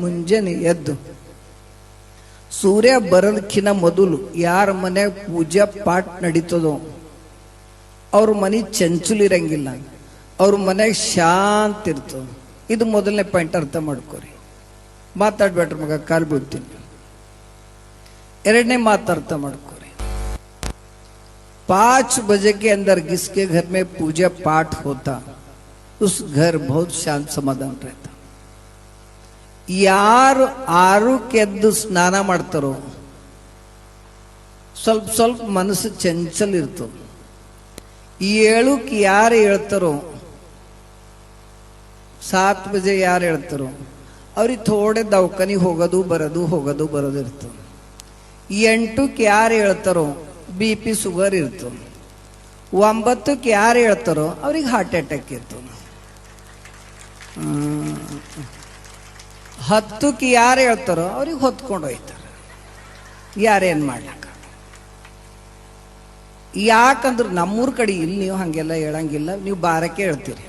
ಮುಂಜಾನೆ ಎದ್ದು ಸೂರ್ಯ ಬರೋದಕ್ಕಿಂತ ಮೊದಲು ಯಾರ ಮನೆ ಪೂಜಾ ಪಾಠ ನಡೀತದೋ ಅವ್ರ ಮನೆ ಚಂಚುಲಿರಂಗಿಲ್ಲ, ಅವ್ರ ಮನೆಗೆ ಶಾಂತಿ ಇರ್ತದ. ಇದು ಮೊದಲನೇ ಪಾಯಿಂಟ್, ಅರ್ಥ ಮಾಡ್ಕೋರಿ. ಮಾತಾಡ್ಬೇಡ್ರಿ ಮಗ, ಕಾಲು ಬಿಡ್ತೀನಿ. ಎರಡನೇ ಮಾತು ಅರ್ಥ ಮಾಡ್ಕೋರಿ. 5 बजे के अंदर जिसके घर में पूजा पाठ होता उस घर बहुत शांत समाधान रहता. ಯಾರು 6ಕ್ಕೆ ಎದ್ದು ಸ್ನಾನ ಮಾಡ್ತಾರೋ ಸ್ವಲ್ಪ ಸ್ವಲ್ಪ ಮನಸ್ಸು ಚಂಚಲ ಇರ್ತದೆ. 7ಕ್ಕೆ ಯಾರು ಹೇಳ್ತಾರೋ, 7 बजे ಯಾರು ಹೇಳ್ತಾರೋ ಅವ್ರಿಗೆ ಥೋಡೆ ದವಾಖಾನಿಗೆ ಹೋಗೋದು ಬರೋದು ಇರ್ತದೆ. 8ಕ್ಕೆ ಯಾರು ಹೇಳ್ತಾರೋ BP ಶುಗರ್ ಇರ್ತದೆ. 9ಕ್ಕೆ ಯಾರು ಹೇಳ್ತಾರೋ ಅವ್ರಿಗೆ ಹಾರ್ಟ್ ಅಟ್ಯಾಕ್ ಇರ್ತದೆ. 10ಕ್ಕೆ ಯಾರು ಹೇಳ್ತಾರೋ ಅವ್ರಿಗೆ ಹೊತ್ಕೊಂಡು ಹೋಯ್ತಾರೆ. ಯಾರೇನು ಮಾಡ್ಲಕ್ಕ? ಯಾಕಂದ್ರೆ ನಮ್ಮೂರ ಕಡೆ ಇಲ್ಲಿ ನೀವು ಹಾಗೆಲ್ಲ ಹೇಳಂಗಿಲ್ಲ, ನೀವು ಬಾರಕ್ಕೆ ಹೇಳ್ತೀರಿ.